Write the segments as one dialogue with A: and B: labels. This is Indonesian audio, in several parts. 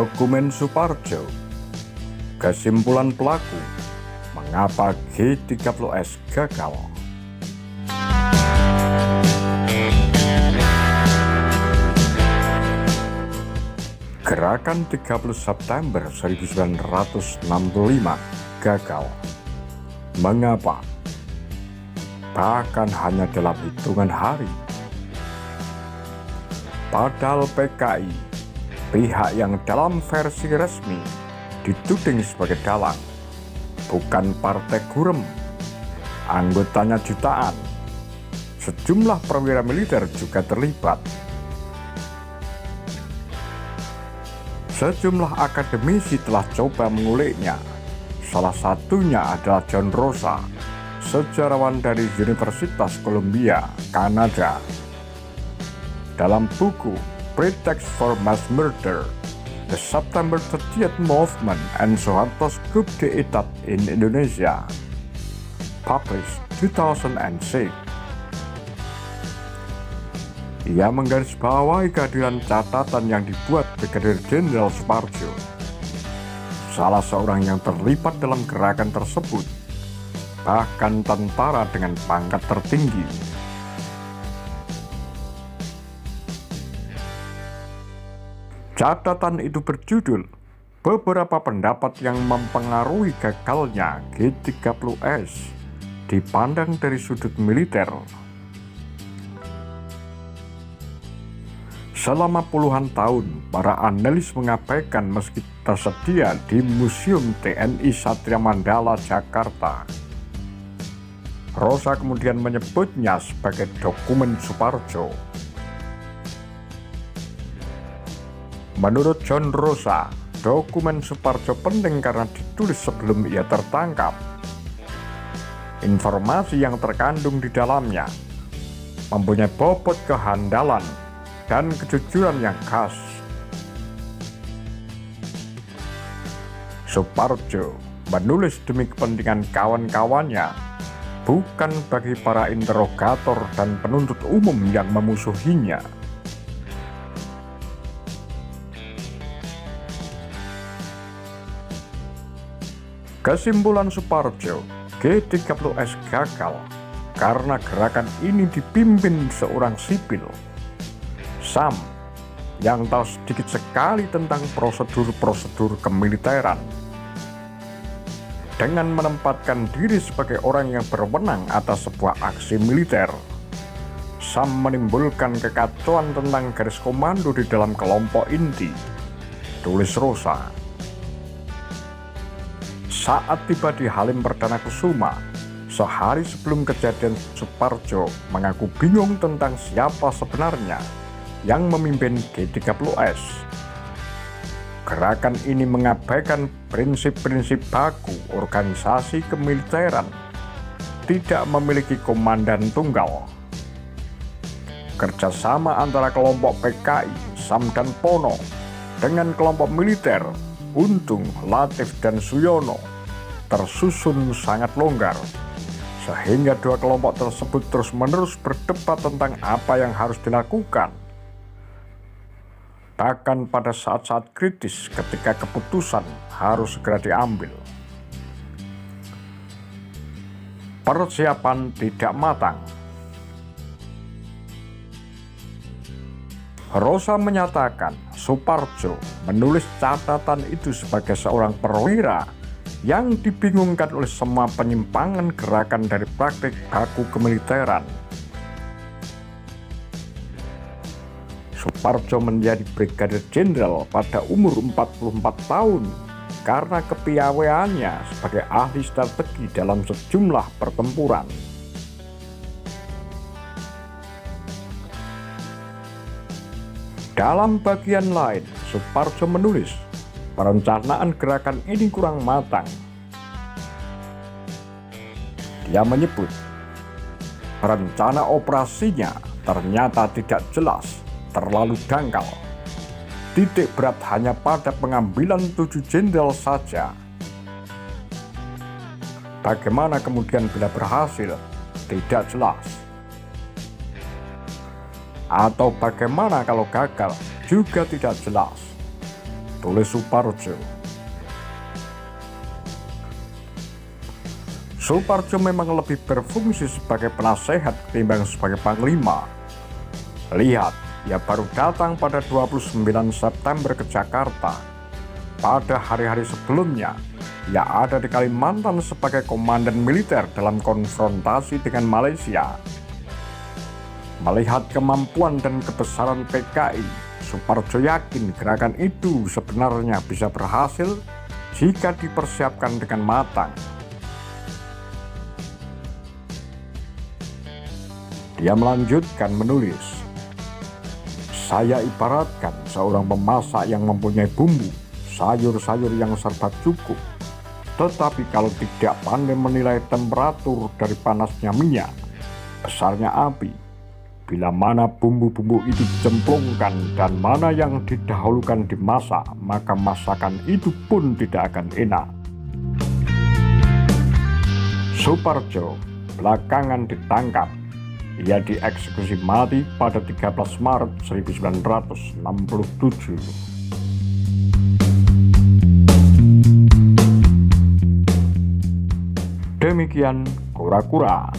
A: Dokumen Suparjo. Kesimpulan pelaku, mengapa G30S gagal? Gerakan 30 September 1965 gagal. Mengapa? Bahkan hanya dalam hitungan hari. Padahal PKI, pihak yang dalam versi resmi dituding sebagai dalang, bukan partai gurem, anggotanya jutaan. Sejumlah perwira militer juga terlibat. Sejumlah akademisi telah coba menguliknya. Salah satunya adalah John Rosa, sejarawan dari Universitas Columbia, Kanada. Dalam buku Pretext for Mass Murder, The September 30th Movement and Soeharto's Coup d'Etat in Indonesia, published 2006. Ia menggarisbawahi kehadiran catatan yang dibuat Brigadir Jenderal Suparjo, salah seorang yang terlibat dalam gerakan tersebut, bahkan tentara dengan pangkat tertinggi. Catatan itu berjudul "Beberapa Pendapat yang Mempengaruhi Gagalnya G30S Dipandang dari Sudut Militer". Selama puluhan tahun, para analis mengabaikan meski tersedia di Museum TNI Satria Mandala, Jakarta. Rosa kemudian menyebutnya sebagai Dokumen Suparjo. Menurut John Rosa, Dokumen Suparjo penting karena ditulis sebelum ia tertangkap. Informasi yang terkandung di dalamnya mempunyai bobot kehandalan dan kejujuran yang khas. Suparjo menulis demi kepentingan kawan-kawannya, bukan bagi para interogator dan penuntut umum yang memusuhinya. Kesimpulan Suparjo, G30S gagal karena gerakan ini dipimpin seorang sipil, Sam, yang tahu sedikit sekali tentang prosedur-prosedur kemiliteran. Dengan menempatkan diri sebagai orang yang berwenang atas sebuah aksi militer, Sam menimbulkan kekacauan tentang garis komando di dalam kelompok inti, tulis Rosa. Saat tiba di Halim Perdana Kusuma, sehari sebelum kejadian, Suparjo mengaku bingung tentang siapa sebenarnya yang memimpin G30S. Gerakan ini mengabaikan prinsip-prinsip baku organisasi kemiliteran, tidak memiliki komandan tunggal. Kerjasama antara kelompok PKI, Sam dan Pono dengan kelompok militer, Untung, Latif, dan Suyono tersusun sangat longgar, sehingga dua kelompok tersebut terus-menerus berdebat tentang apa yang harus dilakukan. Bahkan pada saat-saat kritis ketika keputusan harus segera diambil. Persiapan tidak matang. Rosa menyatakan Suparjo menulis catatan itu sebagai seorang perwira yang dibingungkan oleh semua penyimpangan gerakan dari praktik baku kemiliteran. Suparjo menjadi Brigadir Jenderal pada umur 44 tahun karena kepiawaiannya sebagai ahli strategi dalam sejumlah pertempuran. Dalam bagian lain, Suparjo menulis, perencanaan gerakan ini kurang matang. Dia menyebut, rencana operasinya ternyata tidak jelas, terlalu dangkal. Titik berat hanya pada pengambilan 7 jenderal saja. Bagaimana kemudian bila berhasil? Tidak jelas. Atau bagaimana kalau gagal? Juga tidak jelas. tulis Suparjo. Suparjo memang lebih berfungsi sebagai penasehat ketimbang sebagai panglima. Lihat, ia baru datang pada 29 September ke Jakarta. Pada hari-hari sebelumnya, ia ada di Kalimantan sebagai komandan militer dalam konfrontasi dengan Malaysia. Melihat kemampuan dan kebesaran PKI, Suparjo yakin gerakan itu sebenarnya bisa berhasil jika dipersiapkan dengan matang. Dia melanjutkan menulis, "Saya ibaratkan seorang pemasak yang mempunyai bumbu, sayur-sayur yang serba cukup. Tetapi kalau tidak pandai menilai temperatur dari panasnya minyak, besarnya api, bila mana bumbu-bumbu itu dicemplungkan dan mana yang didahulukan dimasak, maka masakan itu pun tidak akan enak." Suparjo belakangan ditangkap. Ia dieksekusi mati pada 13 Maret 1967. Demikian Kura-Kura,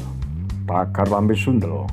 A: Pagar Lambe Sundel.